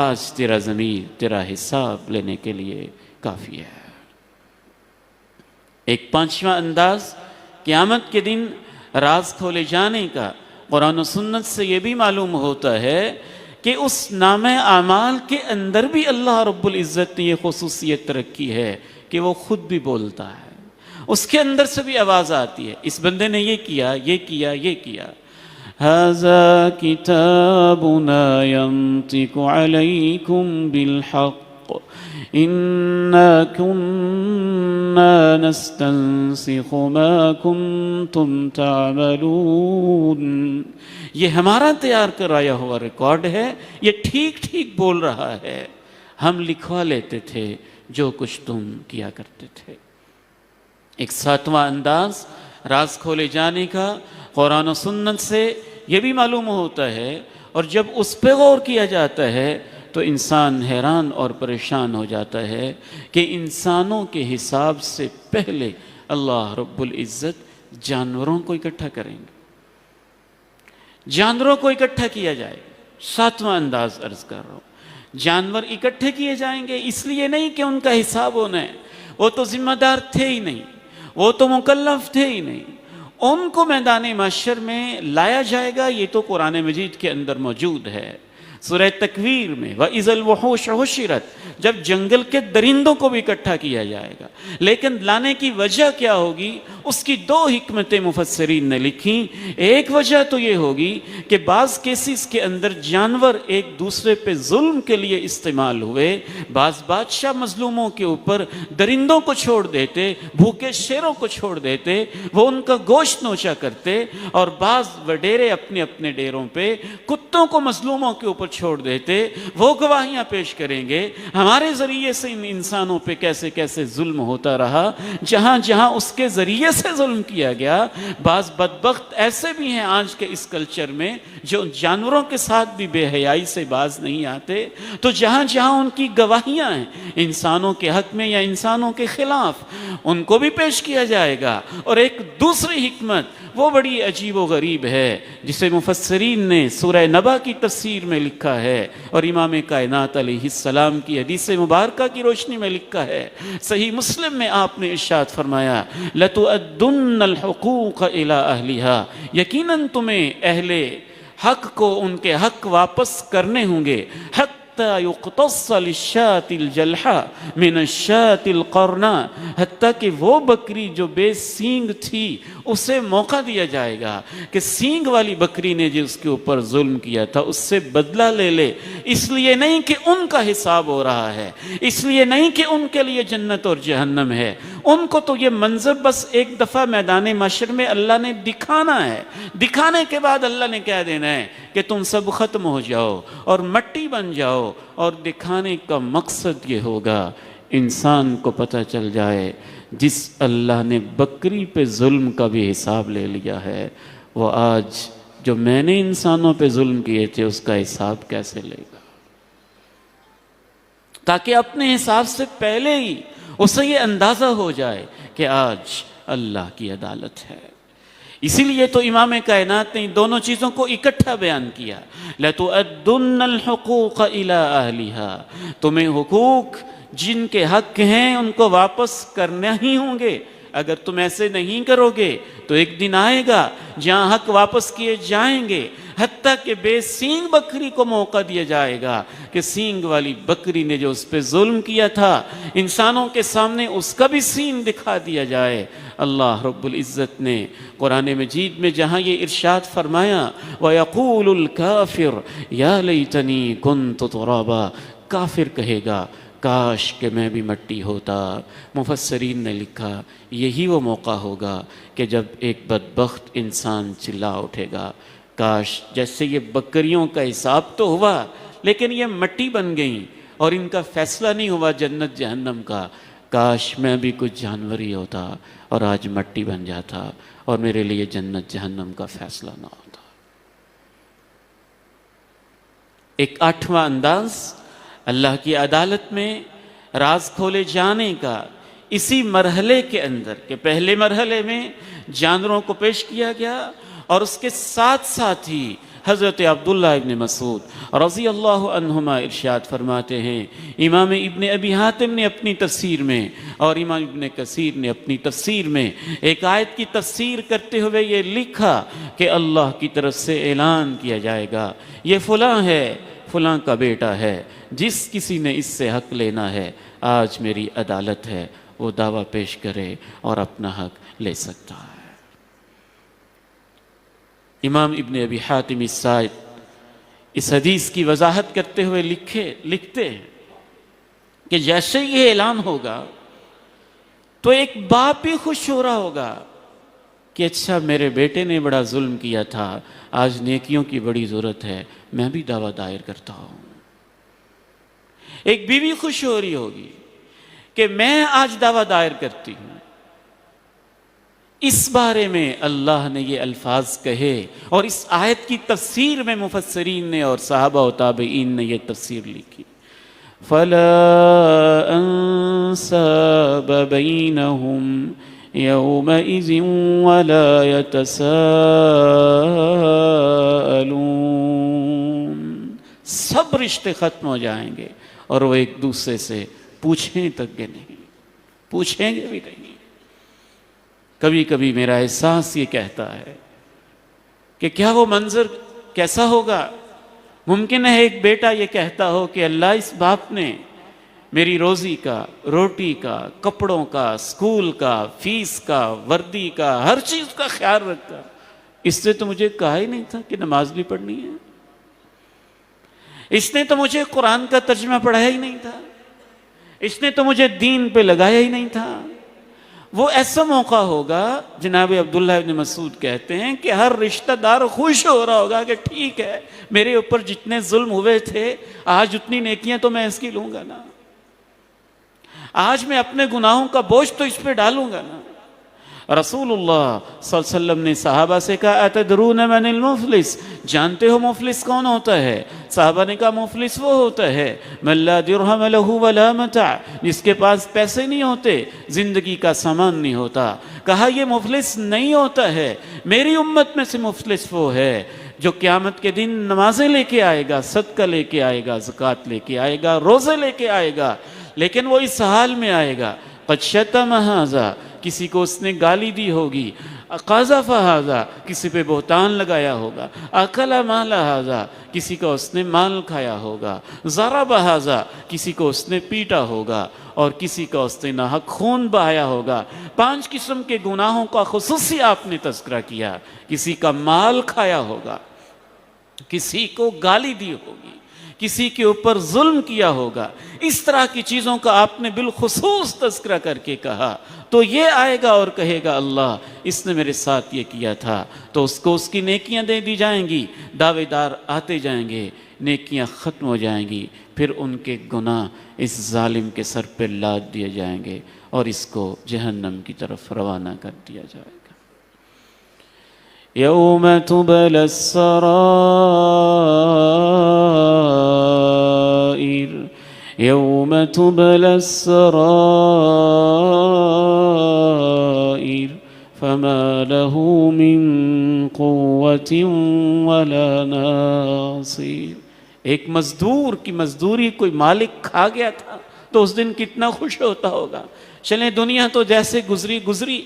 آج تیرا ضمیر تیرا حساب لینے کے لیے کافی ہے۔ ایک پانچواں انداز قیامت کے دن راز کھولے جانے کا قرآن و سنت سے یہ بھی معلوم ہوتا ہے کہ اس نامہ اعمال کے اندر بھی اللہ رب العزت نے یہ خصوصیت رکھی ہے کہ وہ خود بھی بولتا ہے، اس کے اندر سے بھی آواز آتی ہے، اس بندے نے یہ کیا، یہ کیا، یہ کیا۔ ھذا کتابنا ینطق علیکم بالحق انا کنا نستنسخ ما کنتم تعملون، یہ ہمارا تیار کرایا ہوا ریکارڈ ہے، یہ ٹھیک ٹھیک بول رہا ہے، ہم لکھوا لیتے تھے جو کچھ تم کیا کرتے تھے۔ ایک ساتواں انداز راز کھولے جانے کا قرآن و سنت سے یہ بھی معلوم ہوتا ہے، اور جب اس پہ غور کیا جاتا ہے تو انسان حیران اور پریشان ہو جاتا ہے کہ انسانوں کے حساب سے پہلے اللہ رب العزت جانوروں کو اکٹھا کریں گے، جانوروں کو اکٹھا کیا جائے گا۔ ساتواں انداز عرض کر رہا ہوں، جانور اکٹھے کیے جائیں گے، اس لیے نہیں کہ ان کا حساب ہونا ہے، وہ تو ذمہ دار تھے ہی نہیں، وہ تو مکلف تھے ہی نہیں، ان کو میدان محشر میں لایا جائے گا۔ یہ تو قرآن مجید کے اندر موجود ہے، سورہ تکویر میں وَإِذَا الْوُحُوشُ حُشِرَتْ، جب جنگل کے درندوں کو بھی اکٹھا کیا جائے گا۔ لیکن لانے کی وجہ کیا ہوگی، اس کی دو حکمتیں مفسرین نے لکھیں۔ ایک وجہ تو یہ ہوگی کہ بعض کیسز کے اندر جانور ایک دوسرے پہ ظلم کے لیے استعمال ہوئے، بعض بادشاہ مظلوموں کے اوپر درندوں کو چھوڑ دیتے، بھوکے شیروں کو چھوڑ دیتے، وہ ان کا گوشت نوچا کرتے، اور بعض وڈیرے اپنے اپنے ڈیروں پہ کتوں کو مظلوموں کے اوپر چھوڑ دیتے، وہ گواہیاں پیش کریں گے ہمارے ذریعے سے ان انسانوں پہ کیسے کیسے ظلم ہوتا رہا۔ جہاں جہاں اس کے ذریعے سے ظلم کیا گیا، بعض بدبخت ایسے بھی ہیں آج کے اس کلچر میں جو جانوروں کے ساتھ بھی بے حیائی سے باز نہیں آتے، تو جہاں جہاں ان کی گواہیاں ہیں انسانوں کے حق میں یا انسانوں کے خلاف، ان کو بھی پیش کیا جائے گا۔ اور ایک دوسری حکمت وہ بڑی عجیب و غریب ہے جسے مفسرین نے سورہ نبا کی تفسیر میں لکھا ہے، اور امام کائنات علیہ السلام کی حدیث مبارکہ کی روشنی میں لکھا ہے۔ صحیح مسلم میں آپ نے ارشاد فرمایا لَتُؤَدُّنَّ الْحُقُوقَ إِلَىٰ أَهْلِهَا، یقیناً تمہیں اہل حق کو ان کے حق واپس کرنے ہوں گے، حق يقتص للشاة الجلحاء من الشاة القرناء، حتیٰ کہ وہ بکری جو بے سینگ تھی اسے موقع دیا جائے گا کہ سینگ والی بکری نے جو اس کے اوپر ظلم کیا تھا اس سے بدلہ لے لے۔ اس لیے نہیں کہ ان کا حساب ہو رہا ہے، اس لیے نہیں کہ ان کے لیے جنت اور جہنم ہے، ان کو تو یہ منظر بس ایک دفعہ میدان محشر میں اللہ نے دکھانا ہے، دکھانے کے بعد اللہ نے کہہ دینا ہے کہ تم سب ختم ہو جاؤ اور مٹی بن جاؤ، اور دکھانے کا مقصد یہ ہوگا انسان کو پتہ چل جائے جس اللہ نے بکری پہ ظلم کا بھی حساب لے لیا ہے، وہ آج جو میں نے انسانوں پہ ظلم کیے تھے اس کا حساب کیسے لے گا، تاکہ اپنے حساب سے پہلے ہی اسے یہ اندازہ ہو جائے کہ آج اللہ کی عدالت ہے۔ اسی لیے تو امام کائنات نے دونوں چیزوں کو اکٹھا بیان کیا، لَتُؤَدُّنَّ الْحُقُوقَ إِلَىٰ أَهْلِهَا، تمہیں حقوق جن کے حق ہیں ان کو واپس کرنا ہی ہوں گے اگر تم ایسے نہیں کرو گے تو ایک دن آئے گا جہاں حق واپس کیے جائیں گے، حتیٰ کہ بے سینگ بکری کو موقع دیا جائے گا کہ سینگ والی بکری نے جو اس پہ ظلم کیا تھا انسانوں کے سامنے اس کا بھی سینگ دکھا دیا جائے۔ اللہ رب العزت نے قرآن مجید میں جہاں یہ ارشاد فرمایا وَيَقُولُ الْكَافِرُ يَا لَيْتَنِي كُنْتُ تُرَابًا، کافر کہے گا کاش کہ میں بھی مٹی ہوتا۔ مفسرین نے لکھا یہی وہ موقع ہوگا کہ جب ایک بدبخت انسان چلا اٹھے گا، کاش جیسے یہ بکریوں کا حساب تو ہوا لیکن یہ مٹی بن گئیں اور ان کا فیصلہ نہیں ہوا جنت جہنم کا، کاش میں بھی کچھ جانور ہی ہوتا اور آج مٹی بن جاتا اور میرے لیے جنت جہنم کا فیصلہ نہ ہوتا۔ ایک آٹھواں انداز اللہ کی عدالت میں راز کھولے جانے کا اسی مرحلے کے اندر کہ پہلے مرحلے میں جانوروں کو پیش کیا گیا اور اس کے ساتھ ساتھ ہی حضرت عبداللہ ابن مسعود رضی اللہ عنہما ارشاد فرماتے ہیں، امام ابن ابی حاتم نے اپنی تفسیر میں اور امام ابن کثیر نے اپنی تفسیر میں ایک آیت کی تفسیر کرتے ہوئے یہ لکھا کہ اللہ کی طرف سے اعلان کیا جائے گا یہ فلاں ہے، فلاں کا بیٹا ہے، جس کسی نے اس سے حق لینا ہے آج میری عدالت ہے، وہ دعویٰ پیش کرے اور اپنا حق لے سکتا ہے۔ امام ابن ابی حاتم السائد اس حدیث کی وضاحت کرتے ہوئے لکھتے ہیں کہ جیسے یہ اعلان ہوگا تو ایک باپ بھی خوش ہو رہا ہوگا کہ اچھا میرے بیٹے نے بڑا ظلم کیا تھا، آج نیکیوں کی بڑی ضرورت ہے، میں بھی دعویٰ دائر کرتا ہوں۔ ایک بیوی خوش ہو رہی ہوگی کہ میں آج دعویٰ دائر کرتی ہوں۔ اس بارے میں اللہ نے یہ الفاظ کہے اور اس آیت کی تفسیر میں مفسرین نے اور صحابہ و تابعین نے یہ تفسیر لکھی، فَلَا أَنْسَابَ بَيْنَهُمْ يَوْمَئِذٍ وَلَا يَتَسَاءَلُونَ، سب رشتے ختم ہو جائیں گے اور وہ ایک دوسرے سے پوچھیں تک گے نہیں، پوچھیں گے بھی نہیں۔ کبھی کبھی میرا احساس یہ کہتا ہے کہ کیا وہ منظر کیسا ہوگا؟ ممکن ہے ایک بیٹا یہ کہتا ہو کہ اللہ اس باپ نے میری روزی کا، روٹی کا، کپڑوں کا، سکول کا، فیس کا، وردی کا، ہر چیز کا خیال رکھا، اس نے تو مجھے کہا ہی نہیں تھا کہ نماز بھی پڑھنی ہے، اس نے تو مجھے قرآن کا ترجمہ پڑھایا ہی نہیں تھا، اس نے تو مجھے دین پہ لگایا ہی نہیں تھا۔ وہ ایسا موقع ہوگا، جناب عبداللہ ابن مسعود کہتے ہیں کہ ہر رشتہ دار خوش ہو رہا ہوگا کہ ٹھیک ہے میرے اوپر جتنے ظلم ہوئے تھے آج اتنی نیکیاں تو میں اس کی لوں گا نا، آج میں اپنے گناہوں کا بوجھ تو اس پہ ڈالوں گا نا۔ رسول اللہ صلی اللہ علیہ وسلم نے صحابہ سے کہا اتدرون من المفلس، جانتے ہو مفلس کون ہوتا ہے؟ صحابہ نے کہا مفلس وہ ہوتا ہے من لا درہم لہ ولا متاع، جس کے پاس پیسے نہیں ہوتے، زندگی کا سامان نہیں ہوتا۔ کہا یہ مفلس نہیں ہوتا ہے، میری امت میں سے مفلس وہ ہے جو قیامت کے دن نمازیں لے کے آئے گا، صدقہ لے کے آئے گا، زکوٰۃ لے کے آئے گا، روزے لے کے آئے گا، لیکن وہ اس حال میں آئے گا قد شتم ھذا، کسی کو اس نے گالی دی ہوگی، قذف ھذا، کسی پہ بہتان لگایا ہوگا، اکل مال ھذا، کسی کا اس نے مال کھایا ہوگا، ضرب ھذا، کسی کو اس نے پیٹا ہوگا، اور کسی کا اس نے ناحق خون بہایا ہوگا۔ 5 قسم کے گناہوں کا خصوصی آپ نے تذکرہ کیا، کسی کا مال کھایا ہوگا، کسی کو گالی دی ہوگی، کسی کے اوپر ظلم کیا ہوگا، اس طرح کی چیزوں کا آپ نے بالخصوص تذکرہ کر کے کہا، تو یہ آئے گا اور کہے گا اللہ اس نے میرے ساتھ یہ کیا تھا، تو اس کو اس کی نیکیاں دے دی جائیں گی، دعوے دار آتے جائیں گے، نیکیاں ختم ہو جائیں گی، پھر ان کے گناہ اس ظالم کے سر پہ لاد دیے جائیں گے اور اس کو جہنم کی طرف روانہ کر دیا جائے گا۔ یوم تبلی السرائر، یوم تبلی السرائر فما له من قوة ولا ناصر۔ ایک مزدور کی مزدوری کوئی مالک کھا گیا تھا تو اس دن کتنا خوش ہوتا ہوگا، چلیں دنیا تو جیسے گزری،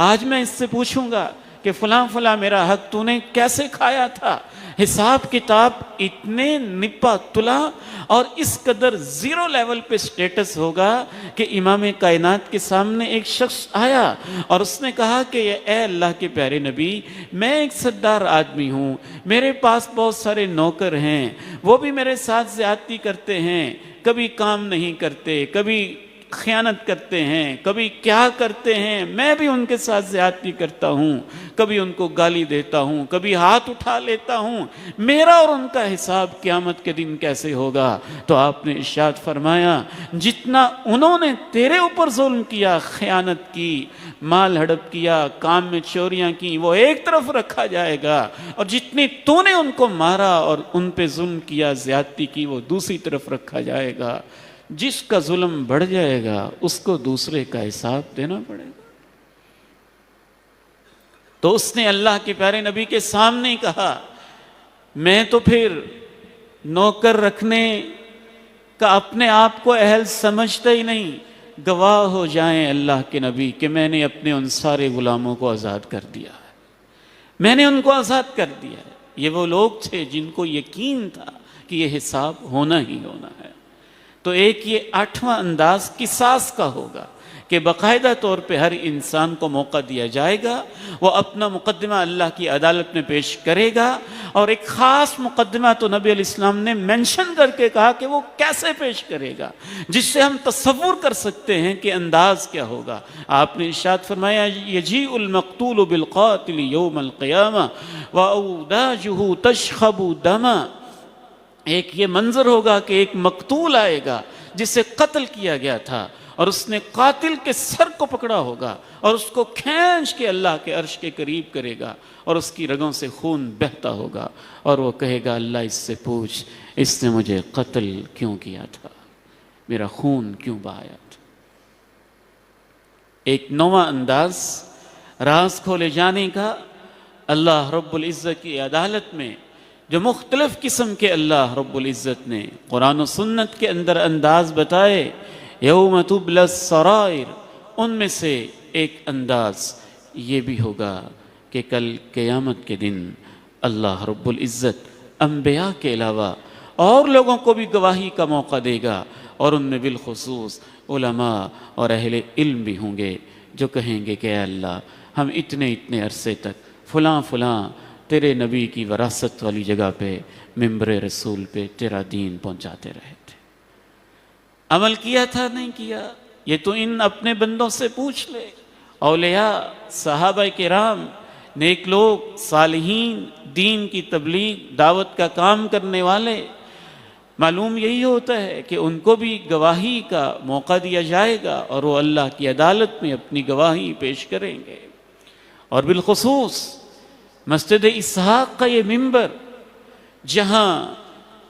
آج میں اس سے پوچھوں گا کہ فلاں فلاں میرا حق تو نے کیسے کھایا تھا۔ حساب کتاب اتنے نپا تلا اور اس قدر زیرو لیول پہ سٹیٹس ہوگا کہ امام کائنات کے سامنے ایک شخص آیا اور اس نے کہا کہ اے اللہ کے پیارے نبی، میں ایک سردار آدمی ہوں، میرے پاس بہت سارے نوکر ہیں، وہ بھی میرے ساتھ زیادتی کرتے ہیں، کبھی کام نہیں کرتے، کبھی خیانت کرتے ہیں، کبھی کیا کرتے ہیں، میں بھی ان کے ساتھ زیادتی کرتا ہوں، کبھی ان کو گالی دیتا ہوں، کبھی ہاتھ اٹھا لیتا ہوں، میرا اور ان کا حساب قیامت کے دن کیسے ہوگا؟ تو آپ نے ارشاد فرمایا جتنا انہوں نے تیرے اوپر ظلم کیا، خیانت کی، مال ہڑپ کیا، کام میں چوریاں کی، وہ ایک طرف رکھا جائے گا، اور جتنی تو نے ان کو مارا اور ان پہ ظلم کیا، زیادتی کی، وہ دوسری طرف رکھا جائے گا۔ جس کا ظلم بڑھ جائے گا اس کو دوسرے کا حساب دینا پڑے گا۔ تو اس نے اللہ کے پیارے نبی کے سامنے کہا میں تو پھر نوکر رکھنے کا اپنے آپ کو اہل سمجھتا ہی نہیں، گواہ ہو جائیں اللہ کے نبی کہ میں نے اپنے ان سارے غلاموں کو آزاد کر دیا ہے، میں نے ان کو آزاد کر دیا ہے۔ یہ وہ لوگ تھے جن کو یقین تھا کہ یہ حساب ہونا ہی ہونا ہے۔ تو ایک یہ 8واں انداز قصاص کا ہوگا کہ باقاعدہ طور پہ ہر انسان کو موقع دیا جائے گا، وہ اپنا مقدمہ اللہ کی عدالت میں پیش کرے گا، اور ایک خاص مقدمہ تو نبی علیہ السلام نے منشن کر کے کہا کہ وہ کیسے پیش کرے گا، جس سے ہم تصور کر سکتے ہیں کہ انداز کیا ہوگا۔ آپ نے ارشاد فرمایا یجیء المقتول بالقاتل یوم القیامہ واوداجہ تشخب دما، ایک یہ منظر ہوگا کہ ایک مقتول آئے گا جسے قتل کیا گیا تھا، اور اس نے قاتل کے سر کو پکڑا ہوگا اور اس کو کھینچ کے اللہ کے عرش کے قریب کرے گا، اور اس کی رگوں سے خون بہتا ہوگا، اور وہ کہے گا اللہ اس سے پوچھ اس نے مجھے قتل کیوں کیا تھا، میرا خون کیوں بہایا تھا۔ ایک 9واں انداز راز کھولے جانے کا، اللہ رب العزت کی عدالت میں جو مختلف قسم کے اللہ رب العزت نے قرآن و سنت کے اندر انداز بتائے، یوم تبلی السرائر، ان میں سے ایک انداز یہ بھی ہوگا کہ کل قیامت کے دن اللہ رب العزت انبیاء کے علاوہ اور لوگوں کو بھی گواہی کا موقع دے گا، اور ان میں بالخصوص علماء اور اہل علم بھی ہوں گے جو کہیں گے کہ اے اللہ ہم اتنے عرصے تک فلاں تیرے نبی کی وراثت والی جگہ پہ ممبر رسول پہ تیرا دین پہنچاتے رہے تھے، عمل کیا تھا نہیں کیا؟ یہ تو ان اپنے بندوں سے پوچھ لے، اولیاء، صحابہ کرام، نیک لوگ، صالحین، دین کی تبلیغ، دعوت کا کام کرنے والے، معلوم یہی ہوتا ہے کہ ان کو بھی گواہی کا موقع دیا جائے گا، اور وہ اللہ کی عدالت میں اپنی گواہی پیش کریں گے۔ اور بالخصوص مسجد اسحاق کا یہ ممبر، جہاں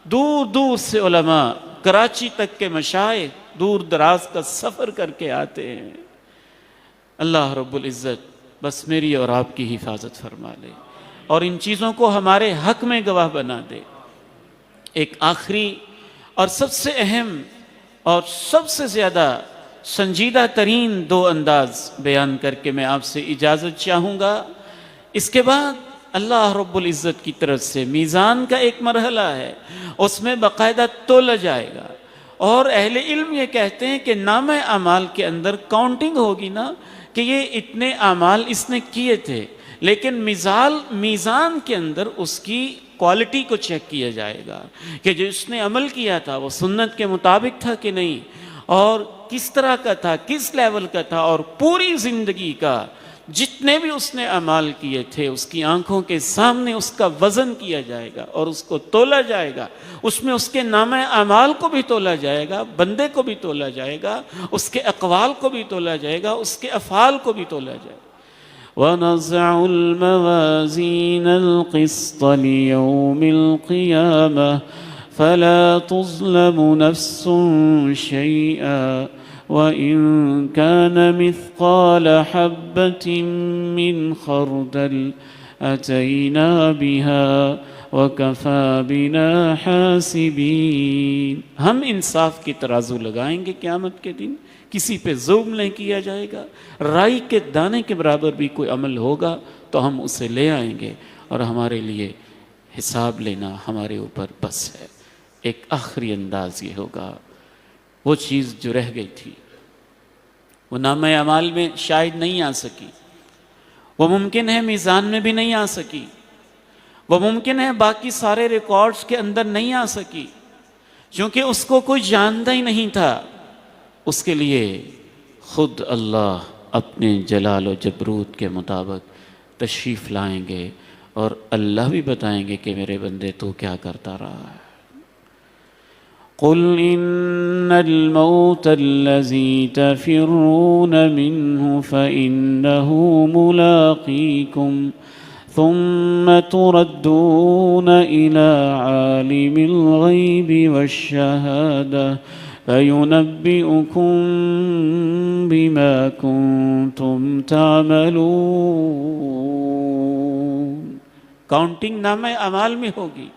دور دور سے علماء، کراچی تک کے مشائخ دور دراز کا سفر کر کے آتے ہیں، اللہ رب العزت بس میری اور آپ کی حفاظت فرما لے اور ان چیزوں کو ہمارے حق میں گواہ بنا دے۔ ایک آخری اور سب سے اہم اور سب سے زیادہ سنجیدہ ترین 2 انداز بیان کر کے میں آپ سے اجازت چاہوں گا۔ اس کے بعد اللہ رب العزت کی طرف سے میزان کا ایک مرحلہ ہے، اس میں باقاعدہ تولا جائے گا، اور اہل علم یہ کہتے ہیں کہ نامہ اعمال کے اندر کاؤنٹنگ ہوگی نا کہ یہ اتنے اعمال اس نے کیے تھے، لیکن میزان کے اندر اس کی کوالٹی کو چیک کیا جائے گا کہ جو اس نے عمل کیا تھا وہ سنت کے مطابق تھا کہ نہیں، اور کس طرح کا تھا، کس لیول کا تھا، اور پوری زندگی کا جتنے بھی اس نے اعمال کیے تھے اس کی آنکھوں کے سامنے اس کا وزن کیا جائے گا اور اس کو تولا جائے گا، اس میں اس کے نامہ اعمال کو بھی تولا جائے گا، بندے کو بھی تولا جائے گا، اس کے اقوال کو بھی تولا جائے گا، اس کے افعال کو بھی تولا جائے گا۔ وَنَزْعُ الْمَوَازِينَ الْقِسْطَ لِيَوْمِ الْقِيَامَةِ فَلَا تُظْلَمُ نَفْسٌ شَيْئًا وَإِن كَانَ مِثْقَالَ حَبَّةٍ مِّنْ خَرْدَلٍ أتينا بها وكفى بنا حاسبين. ہم انصاف کی ترازو لگائیں گے قیامت کے دن، کسی پہ ظلم نہیں کیا جائے گا. رائی کے دانے کے برابر بھی کوئی عمل ہوگا تو ہم اسے لے آئیں گے، اور ہمارے لیے حساب لینا ہمارے اوپر بس ہے. ایک آخری انداز یہ ہوگا، وہ چیز جو رہ گئی تھی وہ نامہ اعمال میں شاید نہیں آ سکی، وہ ممکن ہے میزان میں بھی نہیں آ سکی، وہ ممکن ہے باقی سارے ریکارڈز کے اندر نہیں آ سکی، کیونکہ اس کو کوئی جانتا ہی نہیں تھا. اس کے لیے خود اللہ اپنے جلال و جبروت کے مطابق تشریف لائیں گے، اور اللہ بھی بتائیں گے کہ میرے بندے تو کیا کرتا رہا ہے. قل ان الموت الذي تفرون منه فإنه ملاقيكم ثم تردون إلى عالم الغيب والشهادة فينبئكم بما كنتم تعملون. کاؤنٹنگ نامہ اعمال میں ہوگی،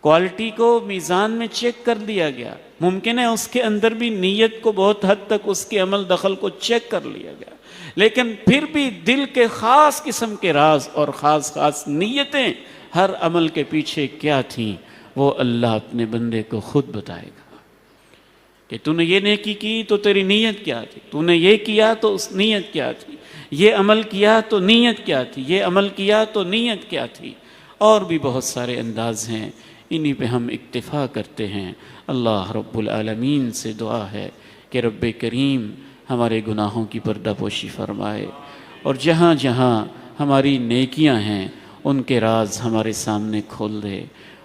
کوالٹی کو میزان میں چیک کر دیا گیا. ممکن ہے اس کے اندر بھی نیت کو بہت حد تک اس کے عمل دخل کو چیک کر لیا گیا، لیکن پھر بھی دل کے خاص قسم کے راز اور خاص نیتیں ہر عمل کے پیچھے کیا تھیں وہ اللہ اپنے بندے کو خود بتائے گا کہ تو نے یہ نیکی کی تو تیری نیت کیا تھی، تو نے یہ کیا تو اس نیت کیا تھی، یہ عمل کیا تو نیت کیا تھی، یہ عمل کیا تو نیت کیا تھی. اور بھی بہت سارے انداز ہیں، انہی پہ ہم اکتفا کرتے ہیں. اللہ رب العالمین سے دعا ہے کہ رب کریم ہمارے گناہوں کی پردہ پوشی فرمائے، اور جہاں جہاں ہماری نیکیاں ہیں ان کے راز ہمارے سامنے کھول دے،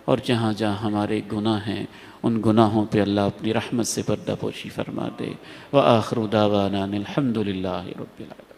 اور جہاں جہاں ہمارے گناہ ہیں ان گناہوں پہ اللہ اپنی رحمت سے پردہ پوشی فرما دے. وآخر دعوانا الحمد للہ رب العالمین.